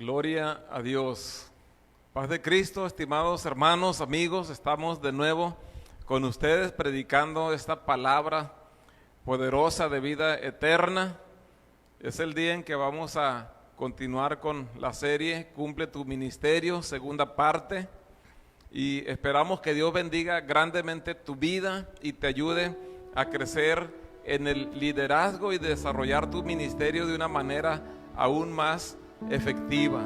Gloria a Dios. Paz de Cristo, estimados hermanos, amigos, estamos de nuevo con ustedes predicando esta palabra poderosa de vida eterna. Es el día en que vamos a continuar con la serie Cumple tu ministerio, segunda parte, y esperamos que Dios bendiga grandemente tu vida y te ayude a crecer en el liderazgo y desarrollar tu ministerio de una manera aún más efectiva.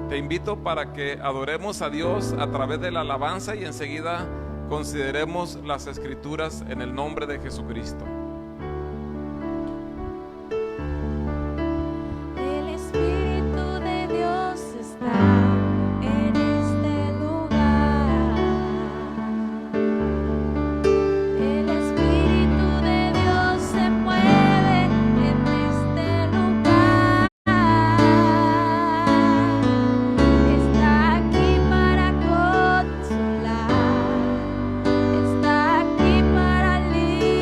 Te invito para que adoremos a Dios a través de la alabanza y enseguida consideremos las escrituras en el nombre de Jesucristo. El Espíritu de Dios está en este lugar. El Espíritu de Dios se mueve en este lugar. Está aquí para consolar. Está aquí para liberar.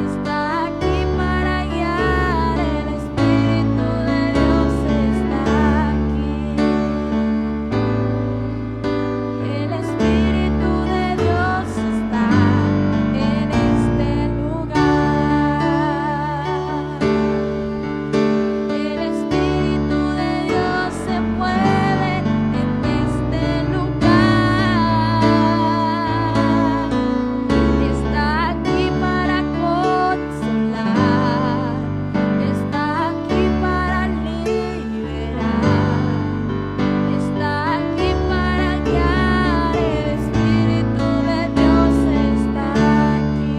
Está aquí para guiar. El Espíritu de Dios está aquí. El Espíritu de Dios está en este lugar. El Espíritu de Dios se mueve en este lugar. Está aquí para consolar. Está aquí para liberar. Está aquí para guiar. El Espíritu de Dios está aquí.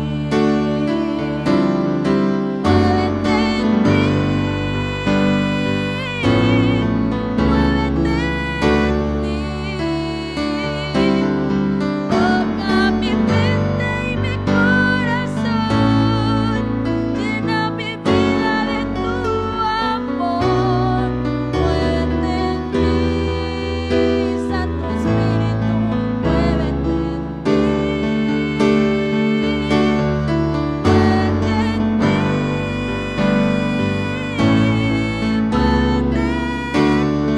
Muévete en mí. Muévete en mí. Toca mi mente y mi corazón. Llena mi vida de tu amor. Muévete en mí, Santo Espíritu. Muévete en mí. Muévete en mí. Muévete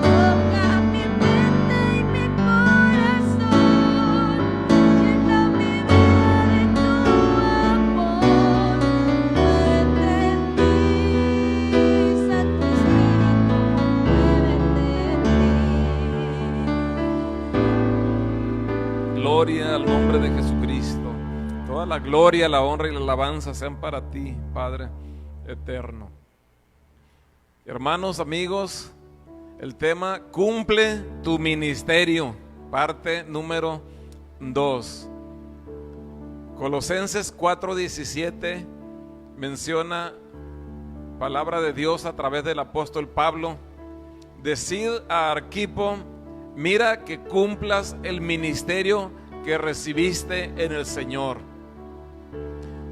Toca mi mente y mi corazón. Llena mi vida de tu amor. Muévete en mí, Santo Espíritu. Muévete en mí. Gloria al nombre de Jesucristo. Toda la gloria, la honra y la alabanza sean para ti, Padre eterno. Hermanos, amigos, el tema Cumple tu ministerio, parte número 2. Colosenses 4:17 menciona palabra de Dios a través del apóstol Pablo. Decid a Arquipo, mira que cumplas el ministerio que recibiste en el Señor.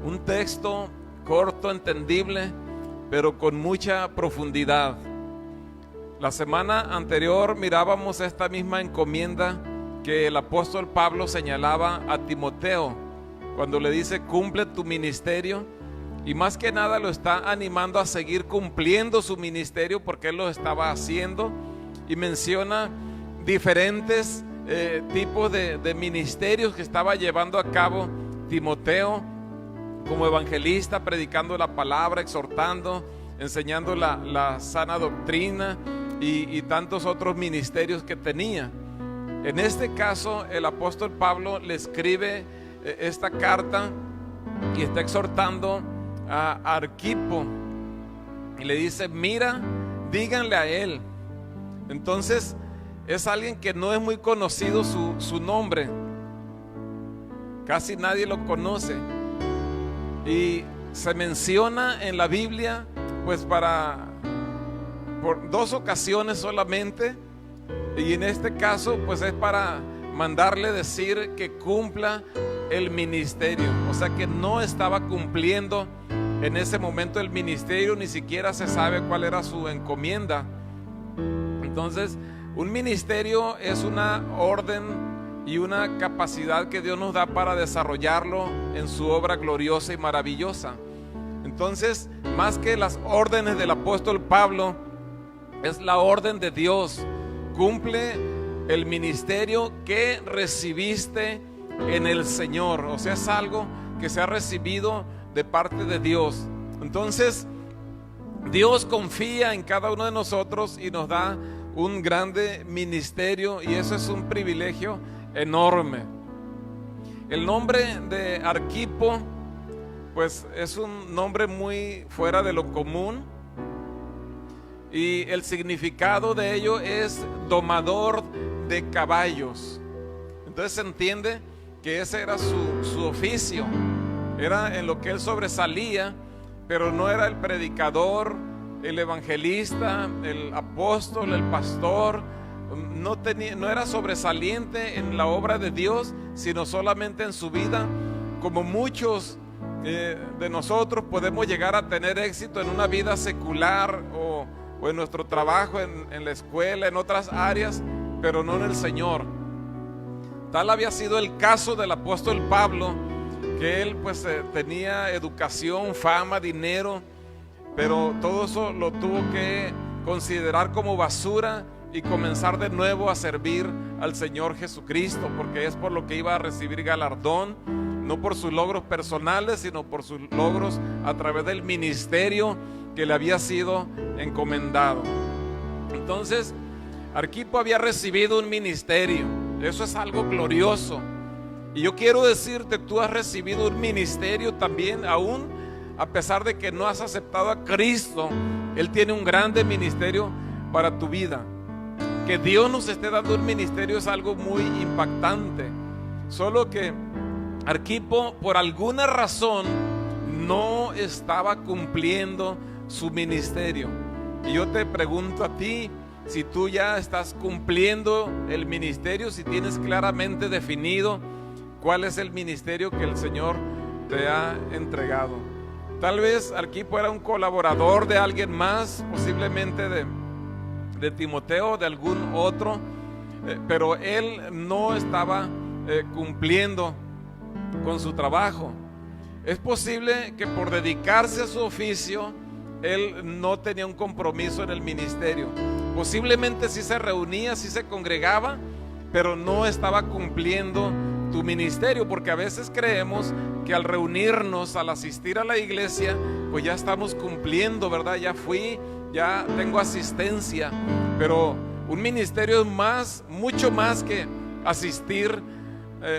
Un texto corto, entendible, pero con mucha profundidad. La semana anterior mirábamos esta misma encomienda que el apóstol Pablo señalaba a Timoteo cuando le dice cumple tu ministerio, y más que nada lo está animando a seguir cumpliendo su ministerio porque él lo estaba haciendo, y menciona diferentes tipos de ministerios que estaba llevando a cabo Timoteo como evangelista, predicando la palabra, exhortando, enseñando la sana doctrina y tantos otros ministerios que tenía. En este caso, el apóstol Pablo le escribe esta carta y está exhortando a Arquipo y le dice, mira, díganle a él. Entonces es alguien que no es muy conocido su nombre, casi nadie lo conoce, y se menciona en la Biblia pues por 2 ocasiones solamente, y en este caso pues es para mandarle decir que cumpla el ministerio. O sea que no estaba cumpliendo en ese momento el ministerio, ni siquiera se sabe cuál era su encomienda. Entonces, un ministerio es una orden y una capacidad que Dios nos da para desarrollarlo en su obra gloriosa y maravillosa. Entonces, más que las órdenes del apóstol Pablo, es la orden de Dios. Cumple el ministerio que recibiste en el Señor. O sea, es algo que se ha recibido de parte de Dios. Entonces, Dios confía en cada uno de nosotros y nos da un grande ministerio, y eso es un privilegio enorme. El nombre de Arquipo, pues es un nombre muy fuera de lo común, y el significado de ello es domador de caballos. Entonces se entiende que ese era su oficio, era en lo que él sobresalía, pero no era el predicador, el evangelista, el apóstol, el pastor. No era sobresaliente en la obra de Dios, sino solamente en su vida. Como muchos de nosotros podemos llegar a tener éxito en una vida secular o en nuestro trabajo, en la escuela, en otras áreas, pero no en el Señor. Tal había sido el caso del apóstol Pablo, que él pues tenía educación, fama, dinero, pero todo eso lo tuvo que considerar como basura y comenzar de nuevo a servir al Señor Jesucristo, porque es por lo que iba a recibir galardón, no por sus logros personales, sino por sus logros a través del ministerio que le había sido encomendado. Entonces, Arquipo había recibido un ministerio. Eso es algo glorioso. Y yo quiero decirte, tú has recibido un ministerio también, aún a pesar de que no has aceptado a Cristo. Él tiene un grande ministerio para tu vida. Que Dios nos esté dando un ministerio es algo muy impactante. Solo que Arquipo, por alguna razón, no estaba cumpliendo su ministerio. Y yo te pregunto a ti, si tú ya estás cumpliendo el ministerio, si tienes claramente definido cuál es el ministerio que el Señor te ha entregado. Tal vez Arquipo era un colaborador de alguien más, posiblemente de Timoteo, de algún otro, pero él no estaba cumpliendo con su trabajo. Es posible que por dedicarse a su oficio, él no tenía un compromiso en el ministerio. Posiblemente sí se reunía, sí se congregaba, pero no estaba cumpliendo tu ministerio, porque a veces creemos que al reunirnos, al asistir a la iglesia, pues ya estamos cumpliendo, ¿verdad? Ya fui, ya tengo asistencia, pero un ministerio es más, mucho más que asistir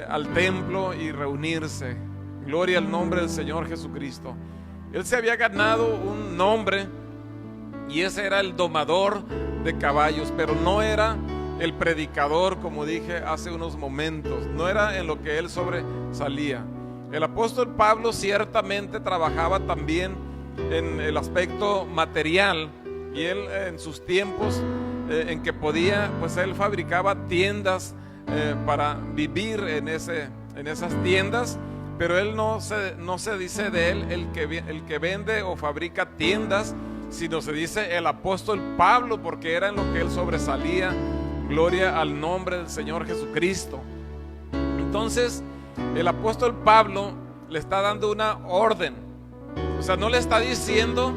al templo y reunirse. Gloria al nombre del Señor Jesucristo. Él se había ganado un nombre y ese era el domador de caballos, pero no era el predicador, como dije hace unos momentos. No era en lo que él sobresalía. El apóstol Pablo ciertamente trabajaba también en el aspecto material, y él en sus tiempos en que podía, pues él fabricaba tiendas para vivir en esas tiendas. Pero él no se dice de él el que vende o fabrica tiendas, sino se dice el apóstol Pablo, porque era en lo que él sobresalía. Gloria al nombre del Señor Jesucristo. Entonces, el apóstol Pablo le está dando una orden. O sea, no le está diciendo,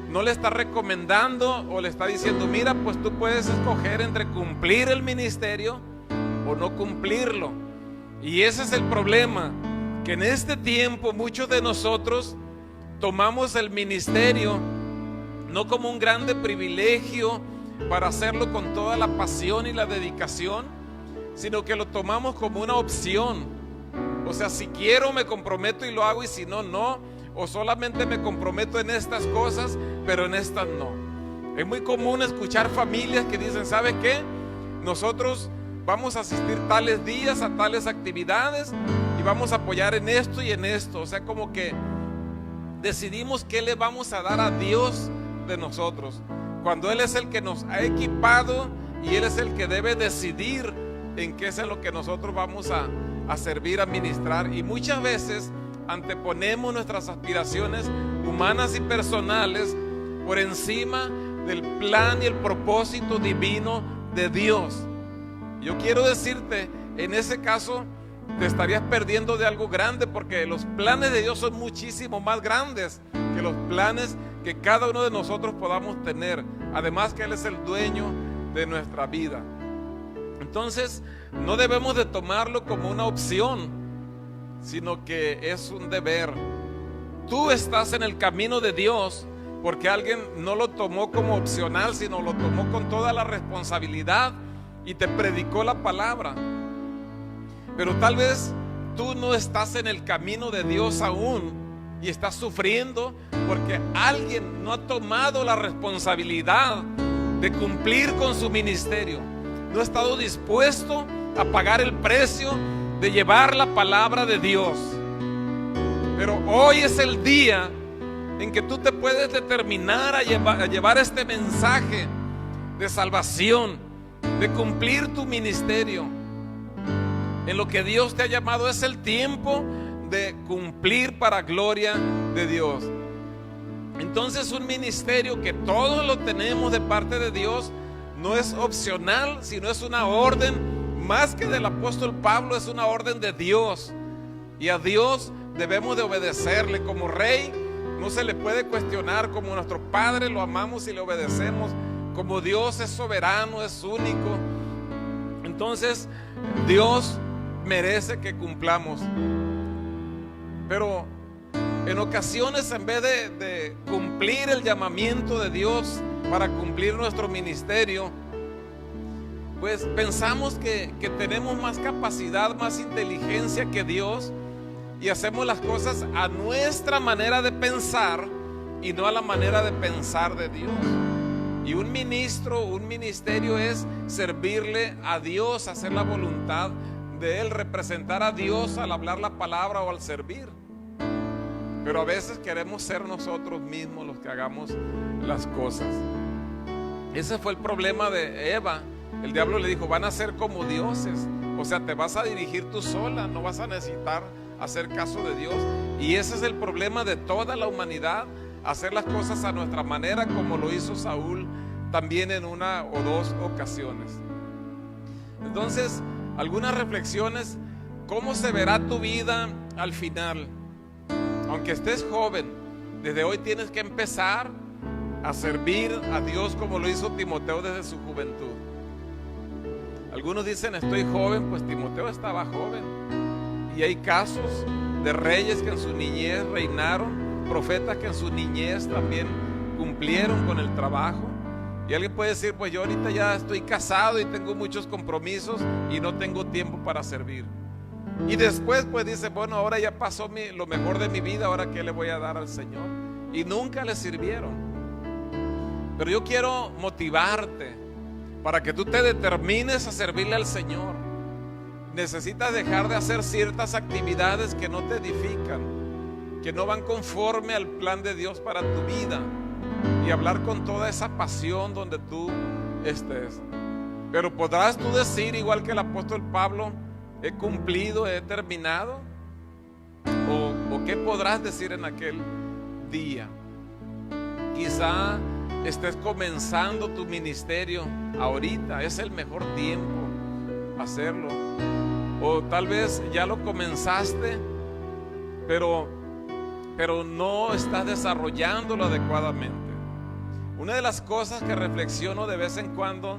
no le está recomendando o le está diciendo, mira, pues tú puedes escoger entre cumplir el ministerio o no cumplirlo. Y ese es el problema, que en este tiempo muchos de nosotros tomamos el ministerio no como un grande privilegio para hacerlo con toda la pasión y la dedicación, sino que lo tomamos como una opción. O sea, si quiero me comprometo y lo hago, y si no, no. O solamente me comprometo en estas cosas, pero en estas no. Es muy común escuchar familias que dicen, ¿sabe qué? Nosotros vamos a asistir tales días a tales actividades y vamos a apoyar en esto y en esto. O sea, como que decidimos qué le vamos a dar a Dios de nosotros, cuando Él es el que nos ha equipado y Él es el que debe decidir en qué es en lo que nosotros vamos a servir, a ministrar. Y muchas veces anteponemos nuestras aspiraciones humanas y personales por encima del plan y el propósito divino de Dios. Yo quiero decirte, en ese caso, te estarías perdiendo de algo grande, porque los planes de Dios son muchísimo más grandes que los planes que cada uno de nosotros podamos tener. Además que Él es el dueño de nuestra vida. Entonces no debemos de tomarlo como una opción, sino que es un deber. Tú estás en el camino de Dios porque alguien no lo tomó como opcional, sino lo tomó con toda la responsabilidad y te predicó la palabra. Pero tal vez tú no estás en el camino de Dios aún y estás sufriendo porque alguien no ha tomado la responsabilidad de cumplir con su ministerio. No ha estado dispuesto a pagar el precio de llevar la palabra de Dios. Pero hoy es el día en que tú te puedes determinar a llevar este mensaje de salvación, de cumplir tu ministerio. En lo que Dios te ha llamado es el tiempo de cumplir para gloria de Dios. Entonces un ministerio que todos lo tenemos de parte de Dios no es opcional, sino es una orden, más que del apóstol Pablo, es una orden de Dios. Y a Dios debemos de obedecerle. Como rey no se le puede cuestionar. Como nuestro Padre lo amamos y le obedecemos. Como Dios es soberano, es único, entonces Dios merece que cumplamos. Pero en ocasiones, en vez de cumplir el llamamiento de Dios para cumplir nuestro ministerio, pues pensamos que tenemos más capacidad, más inteligencia que Dios, y hacemos las cosas a nuestra manera de pensar y no a la manera de pensar de Dios. Y un ministerio es servirle a Dios, hacer la voluntad de Él, representar a Dios al hablar la palabra o al servir. Pero a veces queremos ser nosotros mismos los que hagamos las cosas. Ese fue el problema de Eva. El diablo le dijo: van a ser como dioses. O sea, te vas a dirigir tú sola, no vas a necesitar hacer caso de Dios. Y ese es el problema de toda la humanidad: hacer las cosas a nuestra manera, como lo hizo Saúl también en una o dos ocasiones. Entonces, algunas reflexiones: ¿cómo se verá tu vida al final? Aunque estés joven, desde hoy tienes que empezar a servir a Dios como lo hizo Timoteo desde su juventud. Algunos dicen: estoy joven. Pues Timoteo estaba joven. Y hay casos de reyes que en su niñez reinaron, profetas que en su niñez también cumplieron con el trabajo. Y alguien puede decir: pues yo ahorita ya estoy casado y tengo muchos compromisos y no tengo tiempo para servir. Y después pues dice: bueno, ahora ya pasó lo mejor de mi vida, ahora ¿qué le voy a dar al Señor? Y nunca le sirvieron. Pero yo quiero motivarte para que tú te determines a servirle al Señor. Necesitas dejar de hacer ciertas actividades que no te edifican, que no van conforme al plan de Dios para tu vida, y hablar con toda esa pasión donde tú estés. Pero podrás tú decir, igual que el apóstol Pablo: he cumplido, he terminado. ¿O qué podrás decir en aquel día? Quizá estés comenzando tu ministerio ahorita, es el mejor tiempo hacerlo. O tal vez ya lo comenzaste, pero no estás desarrollándolo adecuadamente. Una de las cosas que reflexiono de vez en cuando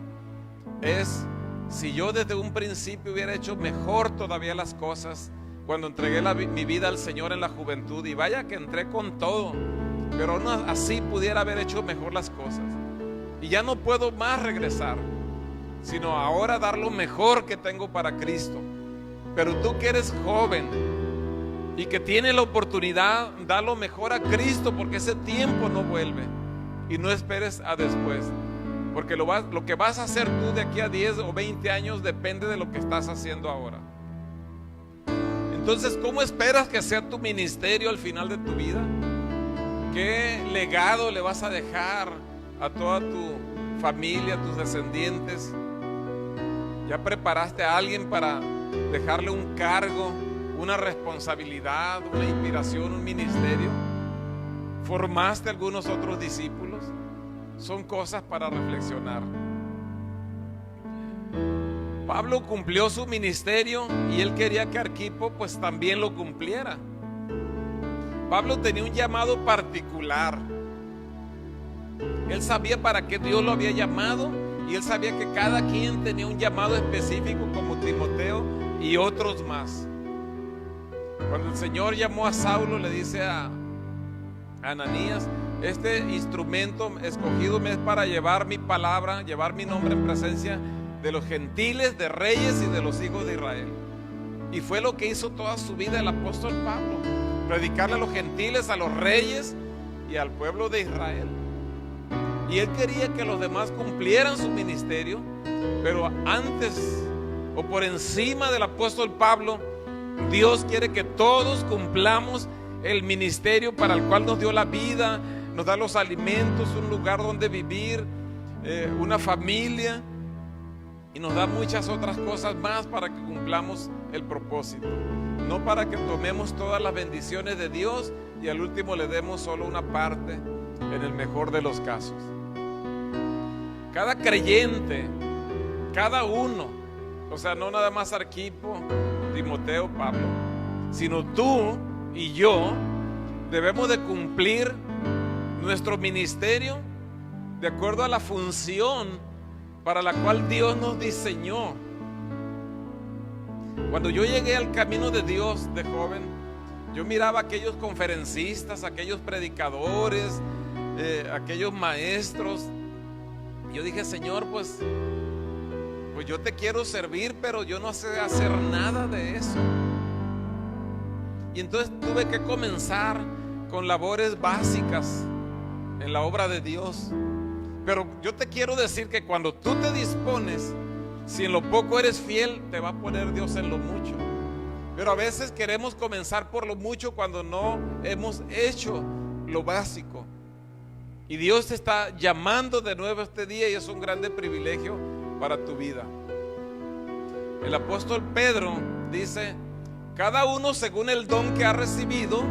es: si yo desde un principio hubiera hecho mejor todavía las cosas cuando entregué mi vida al Señor en la juventud, y vaya que entré con todo, pero aún así pudiera haber hecho mejor las cosas, y ya no puedo más regresar, sino ahora dar lo mejor que tengo para Cristo. Pero tú que eres joven y que tienes la oportunidad, da lo mejor a Cristo, porque ese tiempo no vuelve, y no esperes a después. Porque lo que vas a hacer tú de aquí a 10 o 20 años depende de lo que estás haciendo ahora. Entonces, ¿cómo esperas que sea tu ministerio al final de tu vida? ¿Qué legado le vas a dejar a toda tu familia, a tus descendientes? ¿Ya preparaste a alguien para dejarle un cargo, una responsabilidad, una inspiración, un ministerio? ¿Formaste algunos otros discípulos? Son cosas para reflexionar. Pablo cumplió su ministerio y él quería que Arquipo pues también lo cumpliera. Pablo tenía un llamado particular. Él sabía para qué Dios lo había llamado y él sabía que cada quien tenía un llamado específico, como Timoteo y otros más. Cuando el Señor llamó a Saulo, le dice a Ananías: este instrumento escogido me es para llevar mi palabra, llevar mi nombre en presencia de los gentiles, de reyes y de los hijos de Israel. Y fue lo que hizo toda su vida el apóstol Pablo: predicarle a los gentiles, a los reyes y al pueblo de Israel. Y él quería que los demás cumplieran su ministerio, pero antes o por encima del apóstol Pablo, Dios quiere que todos cumplamos el ministerio para el cual nos dio la vida, nos da los alimentos, un lugar donde vivir, una familia, y nos da muchas otras cosas más para que cumplamos el propósito. No para que tomemos todas las bendiciones de Dios y al último le demos solo una parte, en el mejor de los casos. Cada creyente, cada uno, o sea, no nada más Arquipo, Timoteo, Pablo, sino tú y yo, debemos de cumplir nuestro ministerio de acuerdo a la función para la cual Dios nos diseñó. Cuando yo llegué al camino de Dios de joven, yo miraba a aquellos conferencistas, aquellos predicadores, aquellos maestros. Yo dije: Señor, pues yo te quiero servir, pero yo no sé hacer nada de eso. Y entonces tuve que comenzar con labores básicas en la obra de Dios. Pero yo te quiero decir que cuando tú te dispones, si en lo poco eres fiel, te va a poner Dios en lo mucho. Pero a veces queremos comenzar por lo mucho cuando no hemos hecho lo básico. Y Dios te está llamando de nuevo este día y es un grande privilegio para tu vida. El apóstol Pedro dice: cada uno según el don que ha recibido,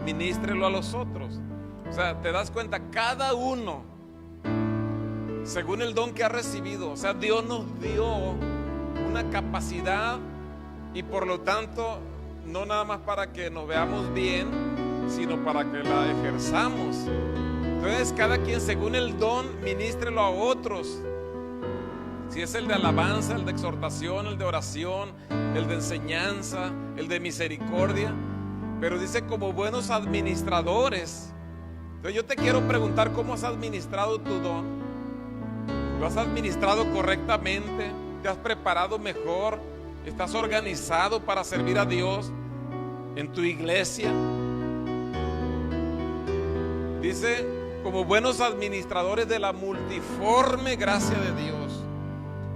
ministrelo a los otros. O sea, te das cuenta, cada uno según el don que ha recibido. O sea, Dios nos dio una capacidad y por lo tanto no nada más para que nos veamos bien, sino para que la ejerzamos. Entonces cada quien según el don ministrelo a otros. Si es el de alabanza, el de exhortación, el de oración, el de enseñanza, el de misericordia. Pero dice como buenos administradores. Entonces yo te quiero preguntar: ¿cómo has administrado tu don? ¿Lo has administrado correctamente? ¿Te has preparado mejor? ¿Estás organizado para servir a Dios en tu iglesia? Dice: como buenos administradores de la multiforme gracia de Dios.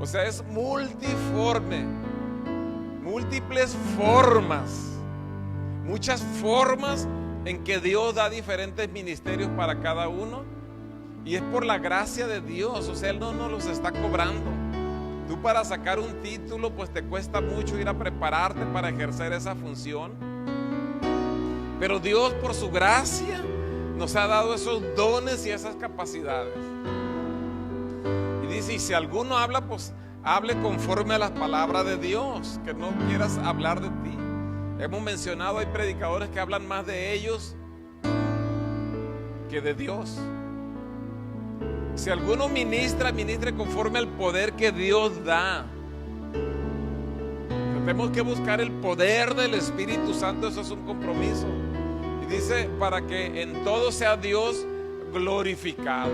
O sea, es multiforme, múltiples formas, muchas formas en que Dios da diferentes ministerios para cada uno. Y es por la gracia de Dios. O sea, Él no nos los está cobrando. Tú para sacar un título pues te cuesta mucho ir a prepararte para ejercer esa función. Pero Dios por su gracia nos ha dado esos dones y esas capacidades. Y dice: y si alguno habla, pues hable conforme a las palabras de Dios, que no quieras hablar de ti. Hemos mencionado, hay predicadores que hablan más de ellos que de Dios. Si alguno ministra, ministre conforme al poder que Dios da. Tenemos que buscar el poder del Espíritu Santo, eso es un compromiso. Y dice: para que en todo sea Dios glorificado.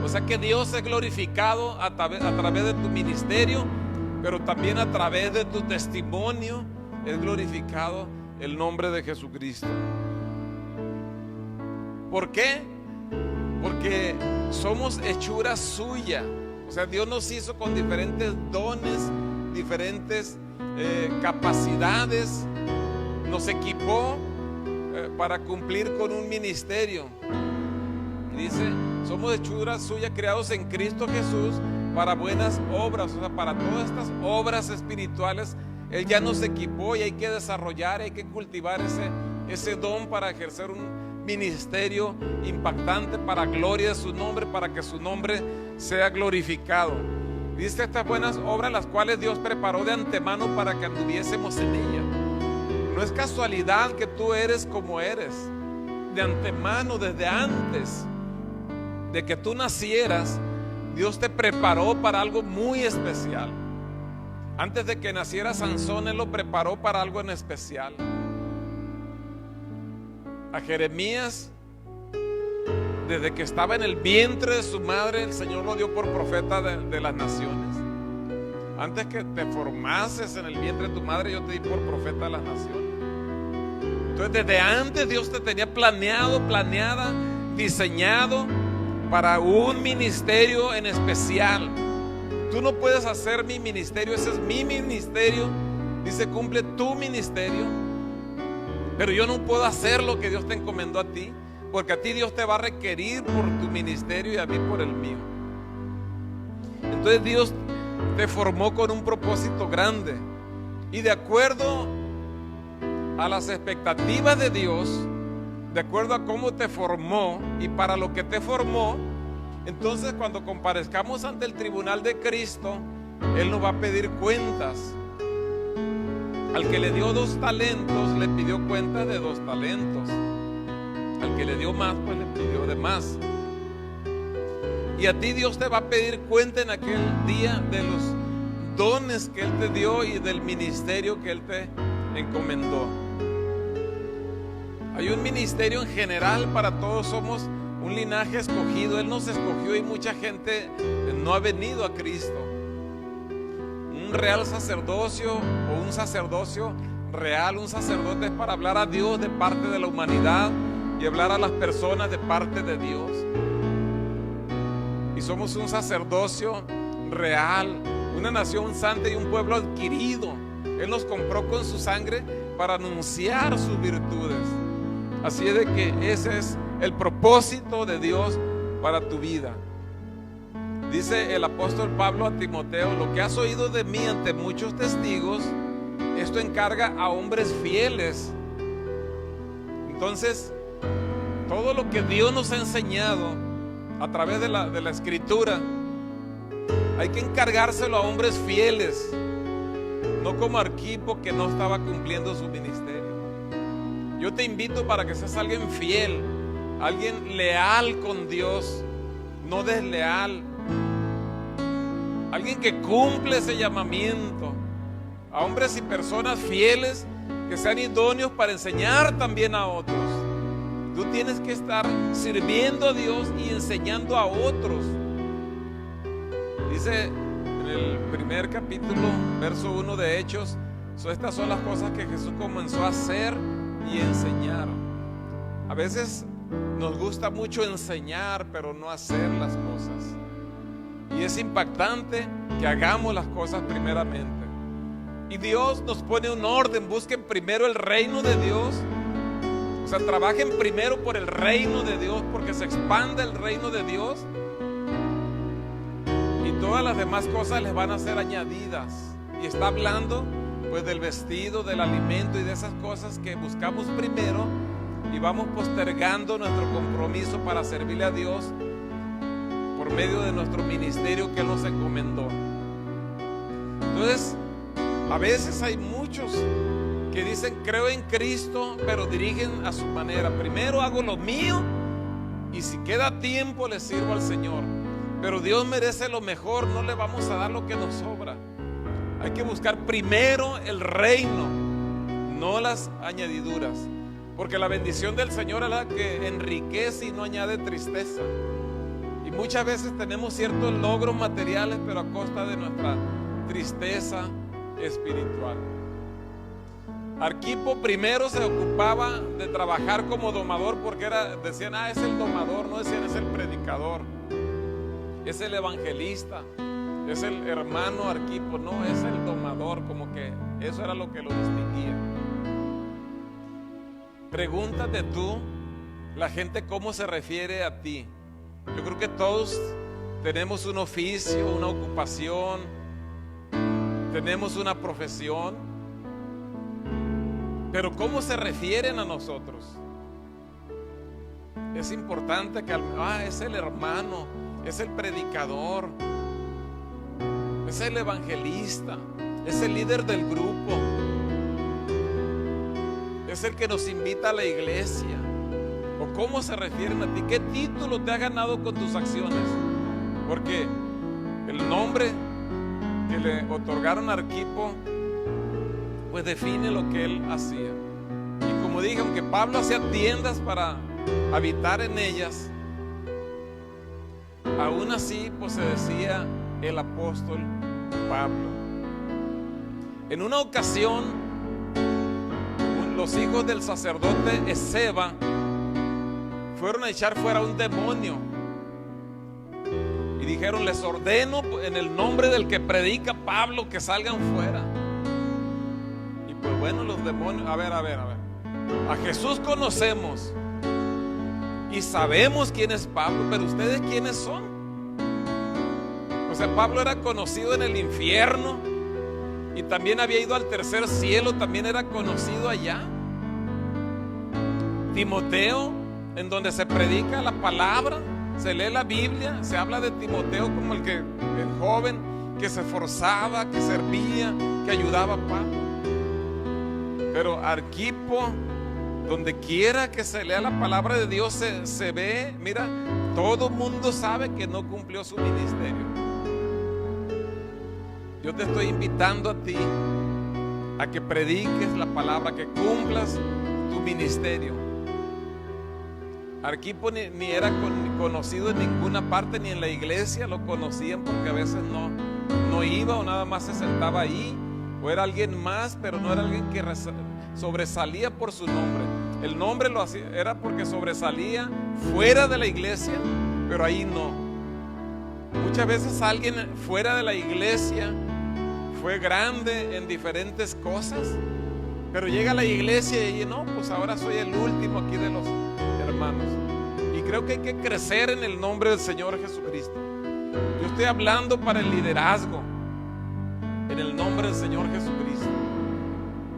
O sea que Dios es glorificado a través de tu ministerio, pero también a través de tu testimonio es glorificado el nombre de Jesucristo. ¿Por qué? Porque somos hechura suya. O sea, Dios nos hizo con diferentes dones, diferentes capacidades. Nos equipó para cumplir con un ministerio. Dice: somos hechura suya, creados en Cristo Jesús para buenas obras. O sea, para todas estas obras espirituales Él ya nos equipó y hay que desarrollar, hay que cultivar ese don para ejercer un ministerio impactante para gloria de su nombre, para que su nombre sea glorificado. Dice estas buenas obras las cuales Dios preparó de antemano para que anduviésemos en ella. No es casualidad que tú eres como eres. De antemano, desde antes de que tú nacieras, Dios te preparó para algo muy especial. Antes de que naciera Sansón, Él lo preparó para algo en especial. A Jeremías, desde que estaba en el vientre de su madre, el Señor lo dio por profeta de las naciones. Antes que te formases en el vientre de tu madre, yo te di por profeta de las naciones. Entonces, desde antes Dios te tenía planeada, diseñado para un ministerio en especial. Tú no puedes hacer mi ministerio, ese es mi ministerio. Dice, cumple tu ministerio. Pero yo no puedo hacer lo que Dios te encomendó a ti, porque a ti Dios te va a requerir por tu ministerio y a mí por el mío. Entonces Dios te formó con un propósito grande, y de acuerdo a las expectativas de Dios, de acuerdo a cómo te formó y para lo que te formó, entonces cuando comparezcamos ante el tribunal de Cristo, Él nos va a pedir cuentas. Al que le dio 2 talentos, le pidió cuenta de 2 talentos. Al que le dio más, pues le pidió de más. Y a ti Dios te va a pedir cuenta en aquel día de los dones que Él te dio y del ministerio que Él te encomendó. Hay un ministerio en general para todos, somos un linaje escogido. Él nos escogió y mucha gente no ha venido a Cristo. Un real sacerdocio o un sacerdocio real, un sacerdote es para hablar a Dios de parte de la humanidad y hablar a las personas de parte de Dios. Y somos un sacerdocio real, una nación santa y un pueblo adquirido. Él nos compró con su sangre para anunciar sus virtudes. Así es de que ese es el propósito de Dios para tu vida. Dice el apóstol Pablo a Timoteo: lo que has oído de mí ante muchos testigos, esto encarga a hombres fieles. Entonces, todo lo que Dios nos ha enseñado a través de la escritura, hay que encargárselo a hombres fieles, no como Arquipo, que no estaba cumpliendo su ministerio. Yo te invito para que seas alguien fiel, alguien leal con Dios, no desleal, alguien que cumple ese llamamiento, a hombres y personas fieles que sean idóneos para enseñar también a otros. Tú tienes que estar sirviendo a Dios y enseñando a otros. Dice en el primer capítulo, verso 1 de Hechos, estas son las cosas que Jesús comenzó a hacer y enseñar. A veces nos gusta mucho enseñar, pero no hacer las cosas. Y es impactante que hagamos las cosas primeramente. Y Dios nos pone un orden: busquen primero el reino de Dios. O sea, trabajen primero por el reino de Dios, porque se expande el reino de Dios y todas las demás cosas les van a ser añadidas. Y está hablando pues del vestido, del alimento y de esas cosas que buscamos primero y vamos postergando nuestro compromiso para servirle a Dios por medio de nuestro ministerio que Él nos encomendó. Entonces, a veces hay muchos que dicen: creo en Cristo, pero dirigen a su manera. Primero hago lo mío y si queda tiempo le sirvo al Señor. Pero Dios merece lo mejor, no le vamos a dar lo que nos sobra. Hay que buscar primero el reino, no las añadiduras, porque la bendición del Señor es la que enriquece y no añade tristeza. Y muchas veces tenemos ciertos logros materiales, pero a costa de nuestra tristeza espiritual. Arquipo primero se ocupaba de trabajar como domador, porque decían: es el domador, no decían es el predicador, es el evangelista, es el hermano Arquipo, no, es el domador, como que eso era lo que lo distinguía. Pregúntate tú, la gente cómo se refiere a ti. Yo creo que todos tenemos un oficio, una ocupación, tenemos una profesión, pero ¿cómo se refieren a nosotros? Es importante que es el hermano, es el predicador. es el evangelista, es el líder del grupo, es el que nos invita a la iglesia. ¿O cómo se refieren a ti? ¿Qué título te ha ganado con tus acciones? Porque el nombre que le otorgaron a Arquipo pues define lo que él hacía. Y como dije, aunque Pablo hacía tiendas para habitar en ellas, aún así pues se decía el apóstol Pablo. En una ocasión, los hijos del sacerdote Esceva fueron a echar fuera un demonio y dijeron: les ordeno en el nombre del que predica Pablo que salgan fuera. Y pues bueno, los demonios, a ver, a Jesús conocemos y sabemos quién es Pablo, pero ustedes quiénes son. O sea, Pablo era conocido en el infierno y también había ido al tercer cielo, también era conocido allá. Timoteo, en donde se predica la palabra, se lee la Biblia, se habla de Timoteo como el joven que se esforzaba, que servía, que ayudaba a Pablo. Pero Arquipo, donde quiera que se lea la palabra de Dios, se ve, mira, todo mundo sabe que no cumplió su ministerio. Yo te estoy invitando a ti a que prediques la palabra, que cumplas tu ministerio. Arquipo ni era conocido en ninguna parte, ni en la iglesia lo conocían, porque a veces no iba o nada más se sentaba ahí, o era alguien más, pero no era alguien que sobresalía por su nombre. El nombre lo hacía, era porque sobresalía fuera de la iglesia, pero ahí no. Muchas veces alguien fuera de la iglesia fue grande en diferentes cosas, pero llega a la iglesia y no, pues ahora soy el último aquí de los hermanos. Y creo que hay que crecer en el nombre del Señor Jesucristo. Yo estoy hablando para el liderazgo en el nombre del Señor Jesucristo.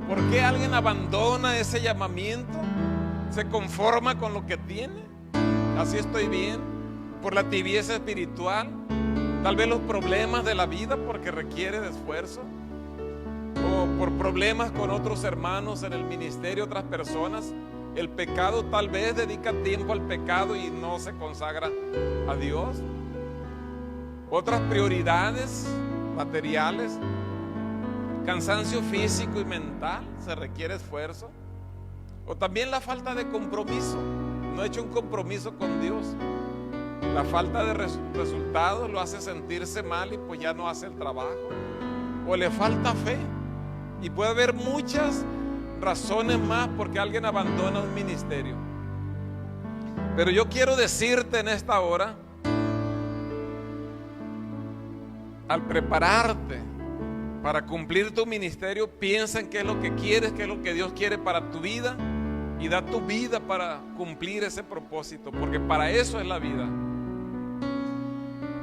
¿Por qué alguien abandona ese llamamiento? ¿Se conforma con lo que tiene? Así estoy bien. Por la tibieza espiritual, tal vez los problemas de la vida, porque requiere de esfuerzo, o por problemas con otros hermanos en el ministerio, otras personas. El pecado, tal vez dedica tiempo al pecado y no se consagra a Dios. Otras prioridades materiales, cansancio físico y mental, se requiere esfuerzo. O también la falta de compromiso, no ha hecho un compromiso con Dios. La falta de resultados lo hace sentirse mal y pues ya no hace el trabajo. O le falta fe. Y puede haber muchas razones más porque alguien abandona un ministerio. Pero yo quiero decirte en esta hora, al prepararte para cumplir tu ministerio, piensa en qué es lo que quieres, qué es lo que Dios quiere para tu vida, y da tu vida para cumplir ese propósito, porque para eso es la vida.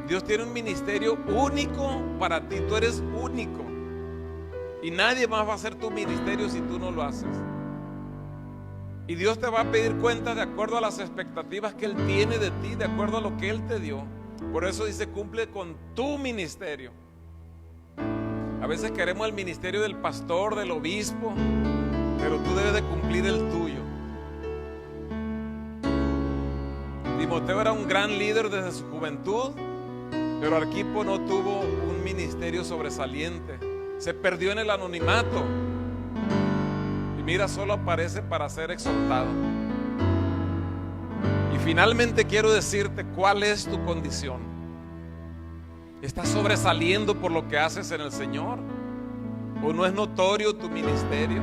Dios tiene un ministerio único para ti, tú eres único. Y nadie más va a hacer tu ministerio si tú no lo haces. Y Dios te va a pedir cuenta de acuerdo a las expectativas que Él tiene de ti, de acuerdo a lo que Él te dio. Por eso dice: cumple con tu ministerio. A veces queremos el ministerio del pastor, del obispo, pero tú debes de cumplir el tuyo. Timoteo era un gran líder desde su juventud, pero Arquipo no tuvo un ministerio sobresaliente. Se perdió en el anonimato. Y mira, solo aparece para ser exhortado. Y finalmente quiero decirte cuál es tu condición. ¿Estás sobresaliendo por lo que haces en el Señor? ¿O no es notorio tu ministerio?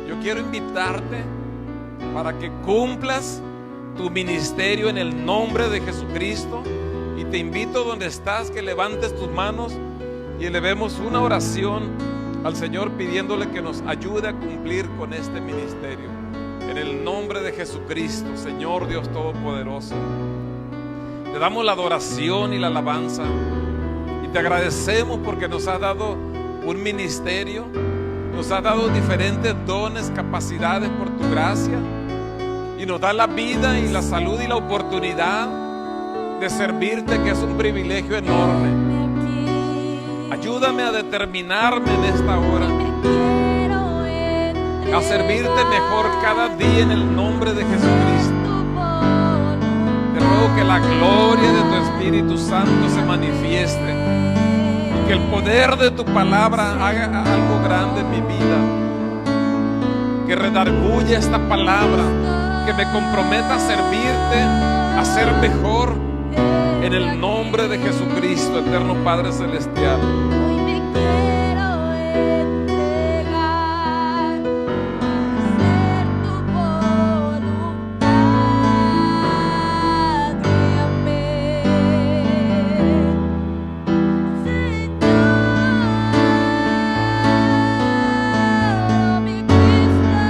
Yo quiero invitarte para que cumplas tu ministerio en el nombre de Jesucristo. Y te invito donde estás que levantes tus manos y elevemos una oración al Señor pidiéndole que nos ayude a cumplir con este ministerio. En el nombre de Jesucristo, Señor Dios Todopoderoso, te damos la adoración y la alabanza y te agradecemos porque nos has dado un ministerio, nos has dado diferentes dones, capacidades por tu gracia, y nos da la vida y la salud y la oportunidad de servirte, que es un privilegio enorme. Ayúdame a determinarme en esta hora me quiero entregar a servirte mejor cada día en el nombre de Jesucristo. tu voluntad. Te ruego que la gloria de tu Espíritu Santo se manifieste y que el poder de tu palabra haga algo grande en mi vida. Que redarguya esta palabra, que me comprometa a servirte, a ser mejor en el nombre de Jesucristo, eterno Padre Celestial. Hoy me quiero entregar, hacer tu voluntad, guíame, Señor, mi Cristo,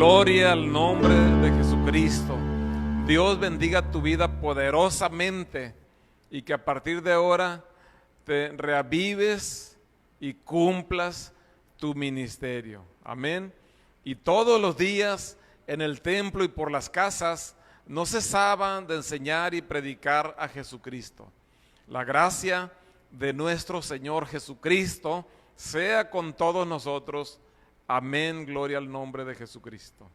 Gloria al nombre de Jesucristo. Dios bendiga tu vida poderosamente y que a partir de ahora te reavives y cumplas tu ministerio. Amén. Y todos los días en el templo y por las casas no cesaban de enseñar y predicar a Jesucristo. La gracia de nuestro Señor Jesucristo sea con todos nosotros. Amén, gloria al nombre de Jesucristo.